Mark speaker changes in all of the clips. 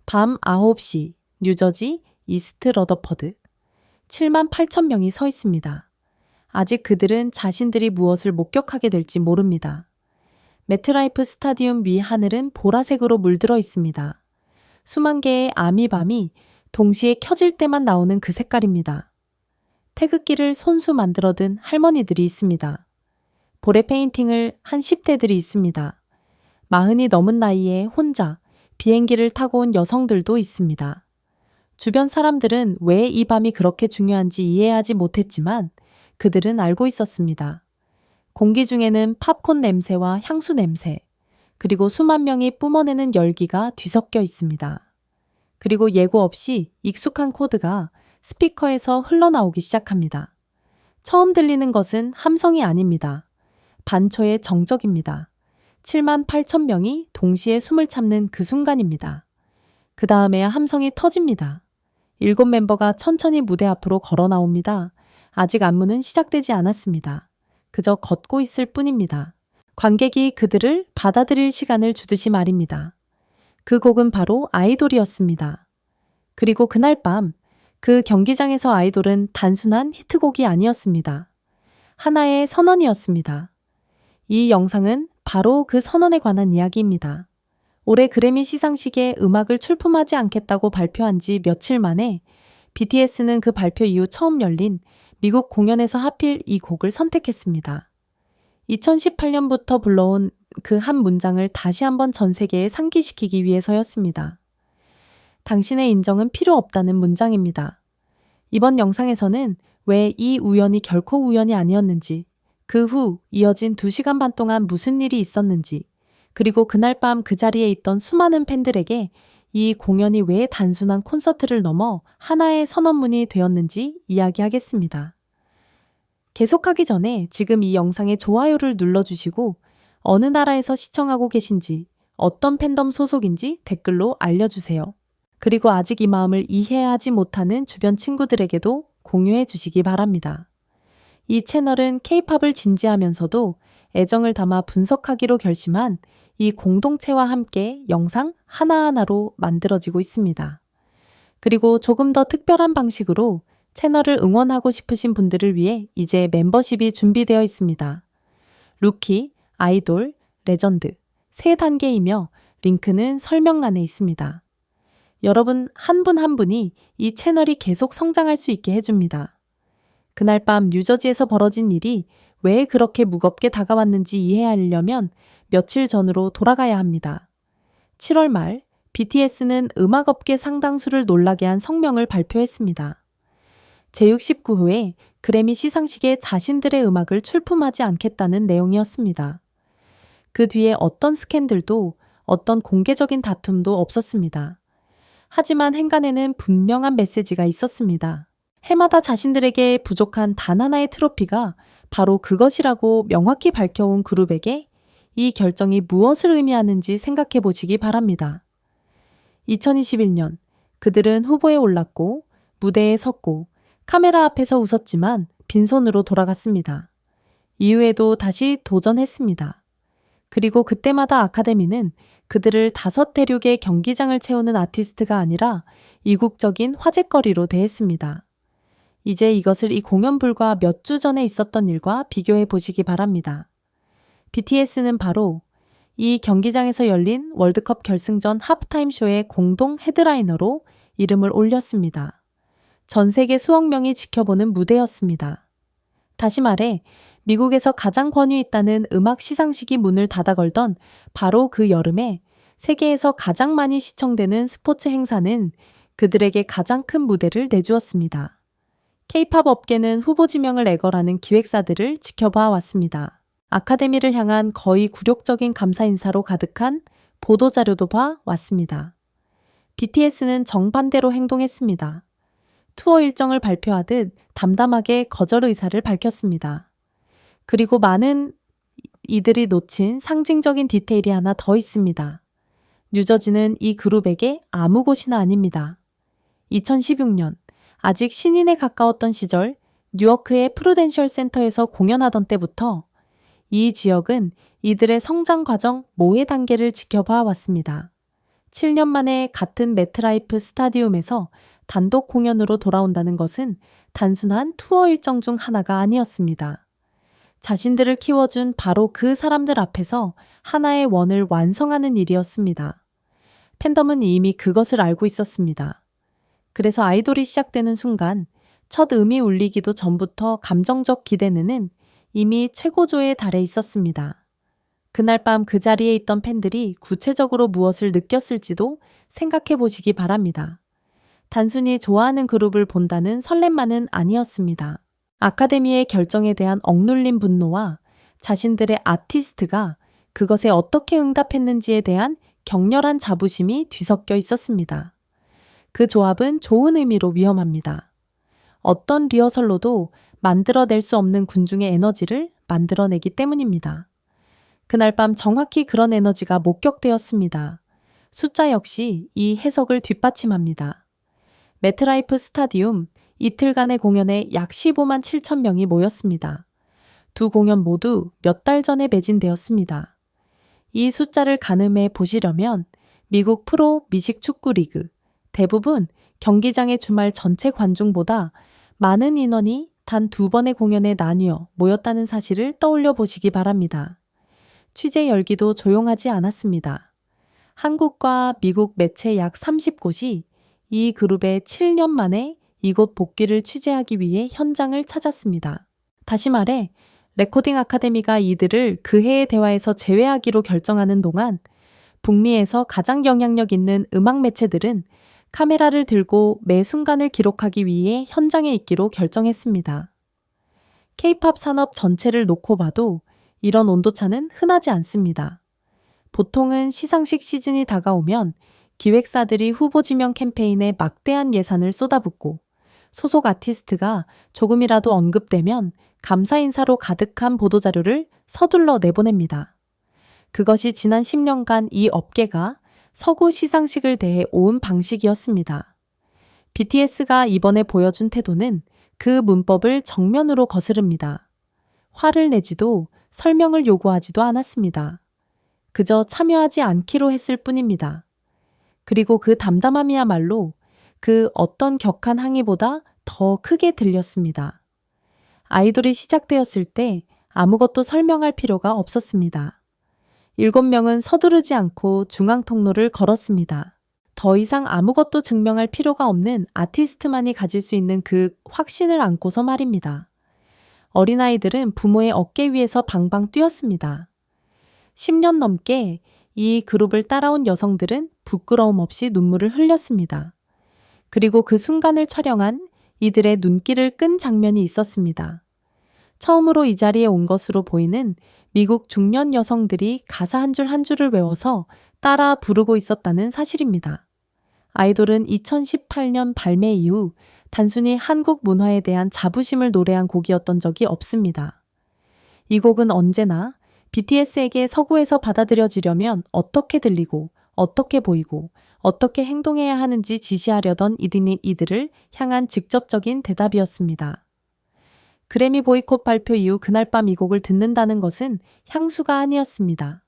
Speaker 1: 밤 9시 뉴저지 이스트 러더퍼드 7만 8천 명이 서 있습니다. 아직 그들은 자신들이 무엇을 목격하게 될지 모릅니다. 매트라이프 스타디움 위 하늘은 보라색으로 물들어 있습니다. 수만 개의 아미밤이 동시에 켜질 때만 나오는 그 색깔입니다. 태극기를 손수 만들어든 할머니들이 있습니다. 볼에 페인팅을 한 10대들이 있습니다. 40이 넘은 나이에 혼자 비행기를 타고 온 여성들도 있습니다. 주변 사람들은 왜 이 밤이 그렇게 중요한지 이해하지 못했지만 그들은 알고 있었습니다. 공기 중에는 팝콘 냄새와 향수 냄새, 그리고 수만 명이 뿜어내는 열기가 뒤섞여 있습니다. 그리고 예고 없이 익숙한 코드가 스피커에서 흘러나오기 시작합니다. 처음 들리는 것은 함성이 아닙니다. 반초의 정적입니다. 7만 8천 명이 동시에 숨을 참는 그 순간입니다. 그 다음에 함성이 터집니다. 7멤버가 천천히 무대 앞으로 걸어 나옵니다. 아직 안무는 시작되지 않았습니다. 그저 걷고 있을 뿐입니다. 관객이 그들을 받아들일 시간을 주듯이 말입니다. 그 곡은 바로 아이돌이었습니다. 그리고 그날 밤 그 경기장에서 아이돌은 단순한 히트곡이 아니었습니다. 하나의 선언이었습니다. 이 영상은 바로 그 선언에 관한 이야기입니다. 올해 그래미 시상식에 음악을 출품하지 않겠다고 발표한 지 며칠 만에 BTS는 그 발표 이후 처음 열린 미국 공연에서 하필 이 곡을 선택했습니다. 2018년부터 불러온 그 한 문장을 다시 한번 전 세계에 상기시키기 위해서였습니다. 당신의 인정은 필요 없다는 문장입니다. 이번 영상에서는 왜 이 우연이 결코 우연이 아니었는지, 그 후 이어진 2시간 반 동안 무슨 일이 있었는지, 그리고 그날 밤 그 자리에 있던 수많은 팬들에게 이 공연이 왜 단순한 콘서트를 넘어 하나의 선언문이 되었는지 이야기하겠습니다. 계속하기 전에 지금 이 영상에 좋아요를 눌러주시고 어느 나라에서 시청하고 계신지, 어떤 팬덤 소속인지 댓글로 알려주세요. 그리고 아직 이 마음을 이해하지 못하는 주변 친구들에게도 공유해 주시기 바랍니다. 이 채널은 K-팝을 진지하면서도 애정을 담아 분석하기로 결심한 이 공동체와 함께 영상 하나하나로 만들어지고 있습니다. 그리고 조금 더 특별한 방식으로 채널을 응원하고 싶으신 분들을 위해 이제 멤버십이 준비되어 있습니다. 루키, 아이돌, 레전드, 3단계이며 링크는 설명란에 있습니다. 여러분 한 분 한 분이 이 채널이 계속 성장할 수 있게 해줍니다. 그날 밤 뉴저지에서 벌어진 일이 왜 그렇게 무겁게 다가왔는지 이해하려면 며칠 전으로 돌아가야 합니다. 7월 말 BTS는 음악업계 상당수를 놀라게 한 성명을 발표했습니다. 제69회 그래미 시상식에 자신들의 음악을 출품하지 않겠다는 내용이었습니다. 그 뒤에 어떤 스캔들도 어떤 공개적인 다툼도 없었습니다. 하지만 행간에는 분명한 메시지가 있었습니다. 해마다 자신들에게 부족한 단 하나의 트로피가 바로 그것이라고 명확히 밝혀온 그룹에게 이 결정이 무엇을 의미하는지 생각해 보시기 바랍니다. 2021년 그들은 후보에 올랐고 무대에 섰고 카메라 앞에서 웃었지만 빈손으로 돌아갔습니다. 이후에도 다시 도전했습니다. 그리고 그때마다 아카데미는 그들을 5대륙의 경기장을 채우는 아티스트가 아니라 이국적인 화제거리로 대했습니다. 이제 이것을 이 공연 불과 몇 주 전에 있었던 일과 비교해 보시기 바랍니다. BTS는 바로 이 경기장에서 열린 월드컵 결승전 하프타임 쇼의 공동 헤드라이너로 이름을 올렸습니다. 전 세계 수억 명이 지켜보는 무대였습니다. 다시 말해 미국에서 가장 권위 있다는 음악 시상식이 문을 닫아 걸던 바로 그 여름에 세계에서 가장 많이 시청되는 스포츠 행사는 그들에게 가장 큰 무대를 내주었습니다. K-팝 업계는 후보 지명을 애걸하는 기획사들을 지켜봐 왔습니다. 아카데미를 향한 거의 굴욕적인 감사 인사로 가득한 보도자료도 봐 왔습니다. BTS는 정반대로 행동했습니다. 투어 일정을 발표하듯 담담하게 거절 의사를 밝혔습니다. 그리고 많은 이들이 놓친 상징적인 디테일이 하나 더 있습니다. 뉴저지는 이 그룹에게 아무 곳이나 아닙니다. 2016년 아직 신인에 가까웠던 시절 뉴워크의 프루덴셜 센터에서 공연하던 때부터 이 지역은 이들의 성장 과정 모의 단계를 지켜봐 왔습니다. 7년 만에 같은 매트라이프 스타디움에서 단독 공연으로 돌아온다는 것은 단순한 투어 일정 중 하나가 아니었습니다. 자신들을 키워준 바로 그 사람들 앞에서 하나의 원을 완성하는 일이었습니다. 팬덤은 이미 그것을 알고 있었습니다. 그래서 아이돌이 시작되는 순간 첫 음이 울리기도 전부터 감정적 기대는 이미 최고조에 달해 있었습니다. 그날 밤 그 자리에 있던 팬들이 구체적으로 무엇을 느꼈을지도 생각해 보시기 바랍니다. 단순히 좋아하는 그룹을 본다는 설렘만은 아니었습니다. 아카데미의 결정에 대한 억눌린 분노와 자신들의 아티스트가 그것에 어떻게 응답했는지에 대한 격렬한 자부심이 뒤섞여 있었습니다. 그 조합은 좋은 의미로 위험합니다. 어떤 리허설로도 만들어낼 수 없는 군중의 에너지를 만들어내기 때문입니다. 그날 밤 정확히 그런 에너지가 목격되었습니다. 숫자 역시 이 해석을 뒷받침합니다. 매트라이프 스타디움 이틀간의 공연에 약 15만 7천 명이 모였습니다. 두 공연 모두 몇 달 전에 매진되었습니다. 이 숫자를 가늠해 보시려면 미국 프로 미식 축구 리그 대부분 경기장의 주말 전체 관중보다 많은 인원이 단 2번의 공연에 나뉘어 모였다는 사실을 떠올려 보시기 바랍니다. 취재 열기도 조용하지 않았습니다. 한국과 미국 매체 약 30곳이 이 그룹의 7년 만에 이곳 복귀를 취재하기 위해 현장을 찾았습니다. 다시 말해 레코딩 아카데미가 이들을 그 해의 대화에서 제외하기로 결정하는 동안 북미에서 가장 영향력 있는 음악 매체들은 카메라를 들고 매 순간을 기록하기 위해 현장에 있기로 결정했습니다. K-팝 산업 전체를 놓고 봐도 이런 온도차는 흔하지 않습니다. 보통은 시상식 시즌이 다가오면 기획사들이 후보 지명 캠페인에 막대한 예산을 쏟아붓고 소속 아티스트가 조금이라도 언급되면 감사 인사로 가득한 보도자료를 서둘러 내보냅니다. 그것이 지난 10년간 이 업계가 서구 시상식을 대해 온 방식이었습니다. BTS가 이번에 보여준 태도는 그 문법을 정면으로 거스릅니다. 화를 내지도 설명을 요구하지도 않았습니다. 그저 참여하지 않기로 했을 뿐입니다. 그리고 그 담담함이야말로 그 어떤 격한 항의보다 더 크게 들렸습니다. 아이돌이 시작되었을 때 아무것도 설명할 필요가 없었습니다. 7명은 서두르지 않고 중앙 통로를 걸었습니다. 더 이상 아무것도 증명할 필요가 없는 아티스트만이 가질 수 있는 그 확신을 안고서 말입니다. 어린아이들은 부모의 어깨 위에서 방방 뛰었습니다. 10년 넘게 이 그룹을 따라온 여성들은 부끄러움 없이 눈물을 흘렸습니다. 그리고 그 순간을 촬영한 이들의 눈길을 끈 장면이 있었습니다. 처음으로 이 자리에 온 것으로 보이는 미국 중년 여성들이 가사 한 줄 한 줄을 외워서 따라 부르고 있었다는 사실입니다. 아이돌은 2018년 발매 이후 단순히 한국 문화에 대한 자부심을 노래한 곡이었던 적이 없습니다. 이 곡은 언제나 BTS에게 서구에서 받아들여지려면 어떻게 들리고 어떻게 보이고 어떻게 행동해야 하는지 지시하려던 이들을 향한 직접적인 대답이었습니다. 그래미 보이콧 발표 이후 그날 밤 이 곡을 듣는다는 것은 향수가 아니었습니다.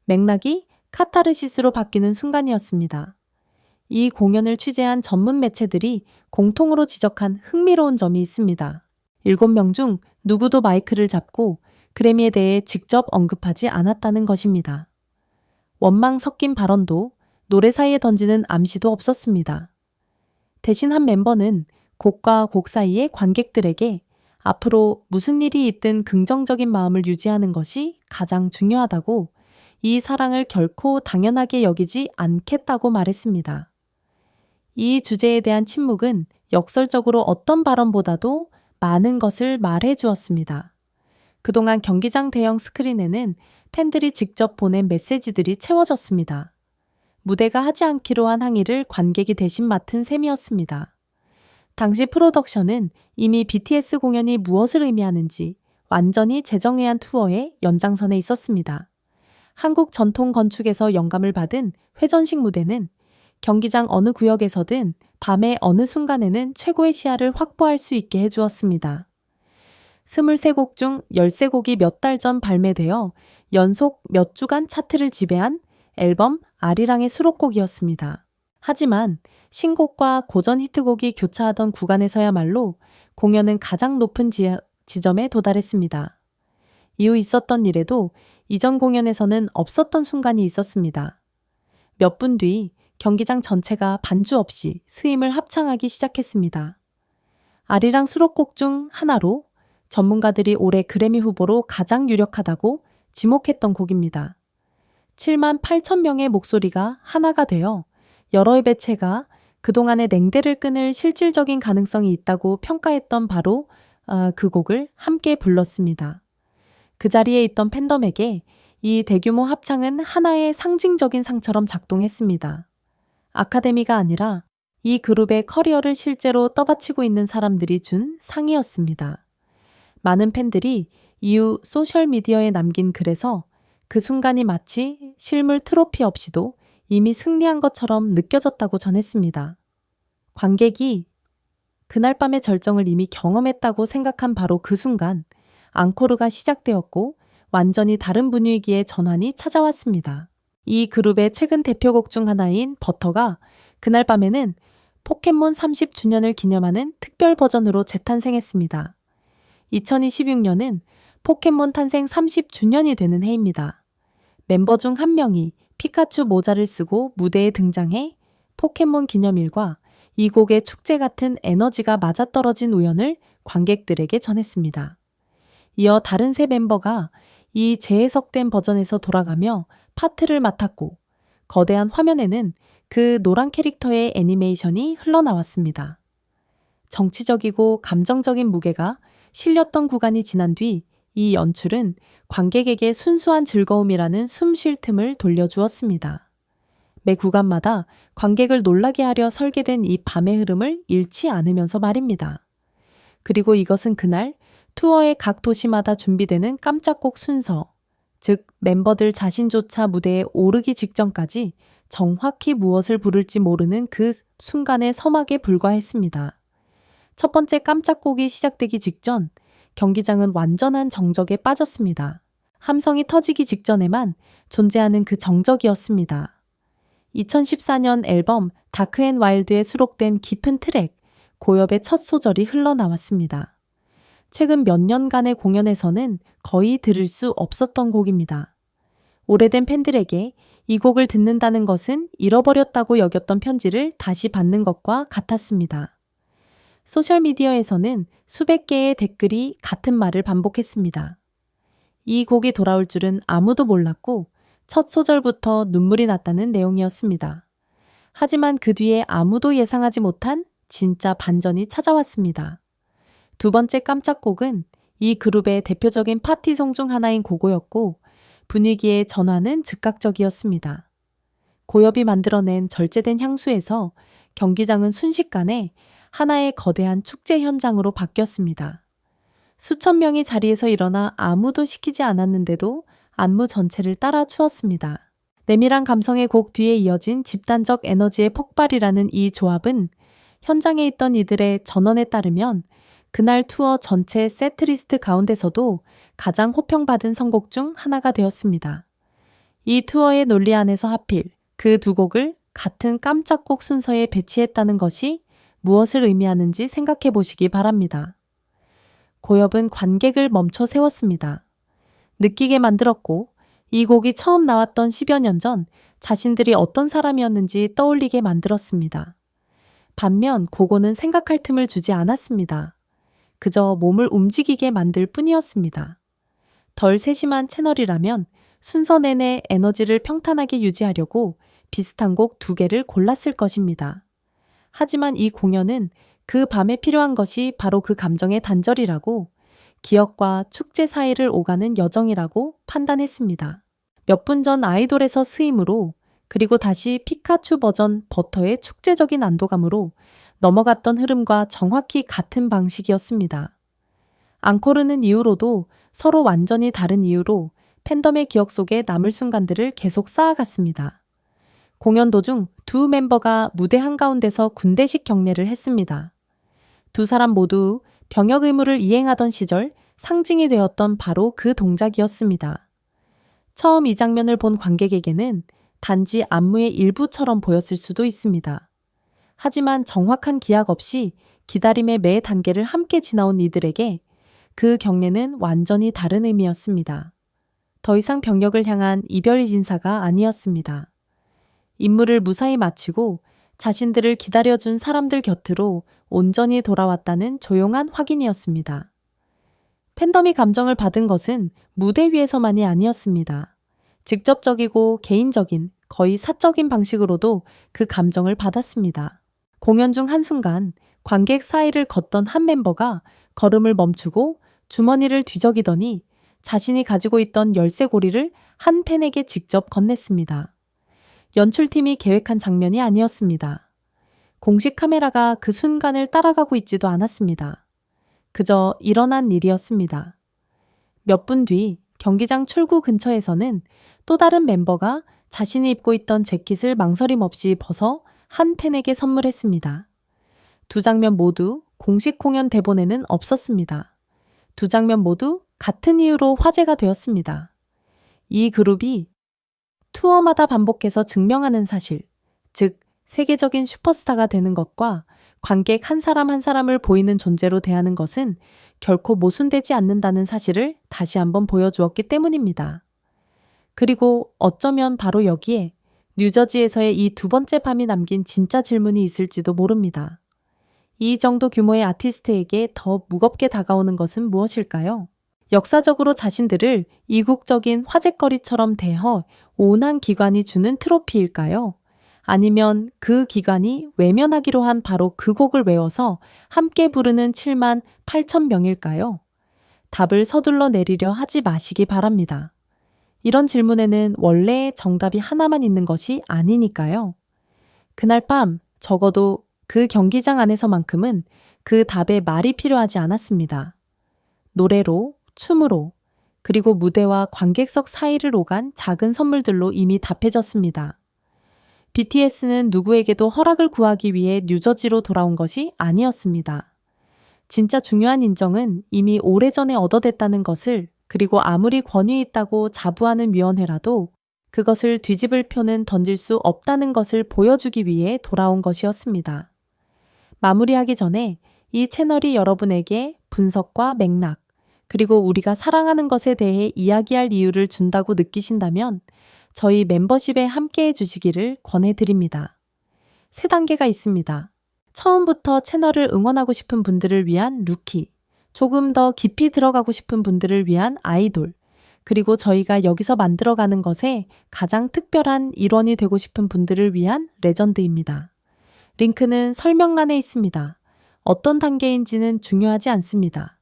Speaker 1: 맥락이 카타르시스로 바뀌는 순간이었습니다. 이 공연을 취재한 전문 매체들이 공통으로 지적한 흥미로운 점이 있습니다. 7명 중 누구도 마이크를 잡고 그래미에 대해 직접 언급하지 않았다는 것입니다. 원망 섞인 발언도 노래 사이에 던지는 암시도 없었습니다. 대신 한 멤버는 곡과 곡 사이의 관객들에게 앞으로 무슨 일이 있든 긍정적인 마음을 유지하는 것이 가장 중요하다고 이 사랑을 결코 당연하게 여기지 않겠다고 말했습니다. 이 주제에 대한 침묵은 역설적으로 어떤 발언보다도 많은 것을 말해 주었습니다. 그동안 경기장 대형 스크린에는 팬들이 직접 보낸 메시지들이 채워졌습니다. 무대가 하지 않기로 한 항의를 관객이 대신 맡은 셈이었습니다. 당시 프로덕션은 이미 BTS 공연이 무엇을 의미하는지 완전히 재정의한 투어의 연장선에 있었습니다. 한국 전통 건축에서 영감을 받은 회전식 무대는 경기장 어느 구역에서든 밤의 어느 순간에는 최고의 시야를 확보할 수 있게 해주었습니다. 23곡 중 13곡이 몇 달 전 발매되어 연속 몇 주간 차트를 지배한 앨범 아리랑의 수록곡이었습니다. 하지만 신곡과 고전 히트곡이 교차하던 구간에서야말로 공연은 가장 높은 지점에 도달했습니다. 이후 있었던 일에도 이전 공연에서는 없었던 순간이 있었습니다. 몇 분 뒤 경기장 전체가 반주 없이 스임을 합창하기 시작했습니다. 아리랑 수록곡 중 하나로 전문가들이 올해 그래미 후보로 가장 유력하다고 지목했던 곡입니다. 7만 8천 명의 목소리가 하나가 되어 여러 매체가 그동안의 냉대를 끊을 실질적인 가능성이 있다고 평가했던 바로 그 곡을 함께 불렀습니다. 그 자리에 있던 팬덤에게 이 대규모 합창은 하나의 상징적인 상처럼 작동했습니다. 아카데미가 아니라 이 그룹의 커리어를 실제로 떠받치고 있는 사람들이 준 상이었습니다. 많은 팬들이 이후 소셜미디어에 남긴 글에서 그 순간이 마치 실물 트로피 없이도 이미 승리한 것처럼 느껴졌다고 전했습니다. 관객이 그날 밤의 절정을 이미 경험했다고 생각한 바로 그 순간 앙코르가 시작되었고 완전히 다른 분위기의 전환이 찾아왔습니다. 이 그룹의 최근 대표곡 중 하나인 버터가 그날 밤에는 포켓몬 30주년을 기념하는 특별 버전으로 재탄생했습니다. 2026년은 포켓몬 탄생 30주년이 되는 해입니다. 멤버 중 한 명이 피카츄 모자를 쓰고 무대에 등장해 포켓몬 기념일과 이 곡의 축제 같은 에너지가 맞아떨어진 우연을 관객들에게 전했습니다. 이어 다른 세 멤버가 이 재해석된 버전에서 돌아가며 파트를 맡았고 거대한 화면에는 그 노란 캐릭터의 애니메이션이 흘러나왔습니다. 정치적이고 감정적인 무게가 실렸던 구간이 지난 뒤 이 연출은 관객에게 순수한 즐거움이라는 숨 쉴 틈을 돌려주었습니다. 매 구간마다 관객을 놀라게 하려 설계된 이 밤의 흐름을 잃지 않으면서 말입니다. 그리고 이것은 그날 투어의 각 도시마다 준비되는 깜짝곡 순서, 즉 멤버들 자신조차 무대에 오르기 직전까지 정확히 무엇을 부를지 모르는 그 순간의 서막에 불과했습니다. 첫 번째 깜짝곡이 시작되기 직전 경기장은 완전한 정적에 빠졌습니다. 함성이 터지기 직전에만 존재하는 그 정적이었습니다. 2014년 앨범 다크 앤 와일드에 수록된 깊은 트랙, 고엽의 첫 소절이 흘러나왔습니다. 최근 몇 년간의 공연에서는 거의 들을 수 없었던 곡입니다. 오래된 팬들에게 이 곡을 듣는다는 것은 잃어버렸다고 여겼던 편지를 다시 받는 것과 같았습니다. 소셜미디어에서는 수백 개의 댓글이 같은 말을 반복했습니다. 이 곡이 돌아올 줄은 아무도 몰랐고 첫 소절부터 눈물이 났다는 내용이었습니다. 하지만 그 뒤에 아무도 예상하지 못한 진짜 반전이 찾아왔습니다. 두 번째 깜짝곡은 이 그룹의 대표적인 파티송 중 하나인 고고였고 분위기의 전환은 즉각적이었습니다. 고엽이 만들어낸 절제된 향수에서 경기장은 순식간에 하나의 거대한 축제 현장으로 바뀌었습니다. 수천 명이 자리에서 일어나 아무도 시키지 않았는데도 안무 전체를 따라 추었습니다. 내밀한 감성의 곡 뒤에 이어진 집단적 에너지의 폭발이라는 이 조합은 현장에 있던 이들의 전언에 따르면 그날 투어 전체 세트리스트 가운데서도 가장 호평받은 선곡 중 하나가 되었습니다. 이 투어의 논리 안에서 하필 그 두 곡을 같은 깜짝곡 순서에 배치했다는 것이 무엇을 의미하는지 생각해 보시기 바랍니다. 고엽은 관객을 멈춰 세웠습니다. 느끼게 만들었고 이 곡이 처음 나왔던 10여 년 전 자신들이 어떤 사람이었는지 떠올리게 만들었습니다. 반면 고고는 생각할 틈을 주지 않았습니다. 그저 몸을 움직이게 만들 뿐이었습니다. 덜 세심한 채널이라면 순서 내내 에너지를 평탄하게 유지하려고 비슷한 곡 2개를 골랐을 것입니다. 하지만 이 공연은 그 밤에 필요한 것이 바로 그 감정의 단절이라고 기억과 축제 사이를 오가는 여정이라고 판단했습니다. 몇 분 전 아이돌에서 스임으로 그리고 다시 피카츄 버전 버터의 축제적인 안도감으로 넘어갔던 흐름과 정확히 같은 방식이었습니다. 앙코르는 이후로도 서로 완전히 다른 이유로 팬덤의 기억 속에 남을 순간들을 계속 쌓아갔습니다. 공연 도중 두 멤버가 무대 한가운데서 군대식 경례를 했습니다. 두 사람 모두 병역 의무를 이행하던 시절 상징이 되었던 바로 그 동작이었습니다. 처음 이 장면을 본 관객에게는 단지 안무의 일부처럼 보였을 수도 있습니다. 하지만 정확한 기약 없이 기다림의 매 단계를 함께 지나온 이들에게 그 경례는 완전히 다른 의미였습니다. 더 이상 병력을 향한 이별의 진사가 아니었습니다. 임무를 무사히 마치고 자신들을 기다려준 사람들 곁으로 온전히 돌아왔다는 조용한 확인이었습니다. 팬덤이 감정을 받은 것은 무대 위에서만이 아니었습니다. 직접적이고 개인적인, 거의 사적인 방식으로도 그 감정을 받았습니다. 공연 중 한순간 관객 사이를 걷던 한 멤버가 걸음을 멈추고 주머니를 뒤적이더니 자신이 가지고 있던 열쇠고리를 한 팬에게 직접 건넸습니다. 연출팀이 계획한 장면이 아니었습니다. 공식 카메라가 그 순간을 따라가고 있지도 않았습니다. 그저 일어난 일이었습니다. 몇 분 뒤 경기장 출구 근처에서는 또 다른 멤버가 자신이 입고 있던 재킷을 망설임 없이 벗어 한 팬에게 선물했습니다. 두 장면 모두 공식 공연 대본에는 없었습니다. 두 장면 모두 같은 이유로 화제가 되었습니다. 이 그룹이 투어마다 반복해서 증명하는 사실, 즉 세계적인 슈퍼스타가 되는 것과 관객 한 사람 한 사람을 보이는 존재로 대하는 것은 결코 모순되지 않는다는 사실을 다시 한번 보여주었기 때문입니다. 그리고 어쩌면 바로 여기에 뉴저지에서의 이 두 번째 밤이 남긴 진짜 질문이 있을지도 모릅니다. 이 정도 규모의 아티스트에게 더 무겁게 다가오는 것은 무엇일까요? 역사적으로 자신들을 이국적인 화제거리처럼 대해 온한 기관이 주는 트로피일까요? 아니면 그 기관이 외면하기로 한 바로 그 곡을 외워서 함께 부르는 7만 8천 명일까요? 답을 서둘러 내리려 하지 마시기 바랍니다. 이런 질문에는 원래 정답이 하나만 있는 것이 아니니까요. 그날 밤 적어도 그 경기장 안에서만큼은 그 답에 말이 필요하지 않았습니다. 노래로, 춤으로, 그리고 무대와 관객석 사이를 오간 작은 선물들로 이미 답해졌습니다. BTS는 누구에게도 허락을 구하기 위해 뉴저지로 돌아온 것이 아니었습니다. 진짜 중요한 인정은 이미 오래전에 얻어냈다는 것을, 그리고 아무리 권위 있다고 자부하는 위원회라도 그것을 뒤집을 표는 던질 수 없다는 것을 보여주기 위해 돌아온 것이었습니다. 마무리하기 전에 이 채널이 여러분에게 분석과 맥락, 그리고 우리가 사랑하는 것에 대해 이야기할 이유를 준다고 느끼신다면 저희 멤버십에 함께해 주시기를 권해드립니다. 3단계가 있습니다. 처음부터 채널을 응원하고 싶은 분들을 위한 루키, 조금 더 깊이 들어가고 싶은 분들을 위한 아이돌, 그리고 저희가 여기서 만들어가는 것에 가장 특별한 일원이 되고 싶은 분들을 위한 레전드입니다. 링크는 설명란에 있습니다. 어떤 단계인지는 중요하지 않습니다.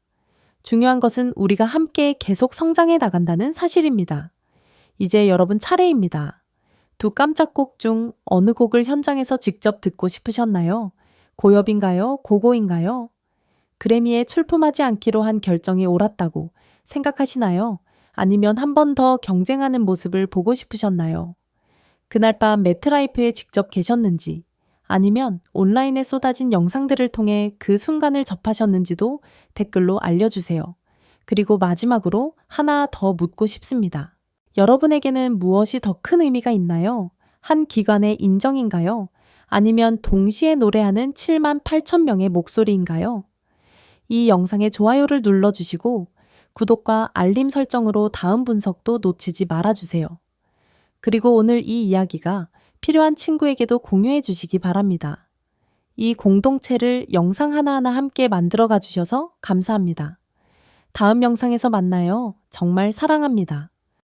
Speaker 1: 중요한 것은 우리가 함께 계속 성장해 나간다는 사실입니다. 이제 여러분 차례입니다. 두 깜짝 곡 중 어느 곡을 현장에서 직접 듣고 싶으셨나요? 고엽인가요? 고고인가요? 그래미에 출품하지 않기로 한 결정이 옳았다고 생각하시나요? 아니면 한 번 더 경쟁하는 모습을 보고 싶으셨나요? 그날 밤 매트라이프에 직접 계셨는지, 아니면 온라인에 쏟아진 영상들을 통해 그 순간을 접하셨는지도 댓글로 알려주세요. 그리고 마지막으로 하나 더 묻고 싶습니다. 여러분에게는 무엇이 더 큰 의미가 있나요? 한 기관의 인정인가요? 아니면 동시에 노래하는 7만 8천 명의 목소리인가요? 이 영상에 좋아요를 눌러주시고 구독과 알림 설정으로 다음 분석도 놓치지 말아주세요. 그리고 오늘 이 이야기가 필요한 친구에게도 공유해 주시기 바랍니다. 이 공동체를 영상 하나하나 함께 만들어가 주셔서 감사합니다. 다음 영상에서 만나요. 정말 사랑합니다.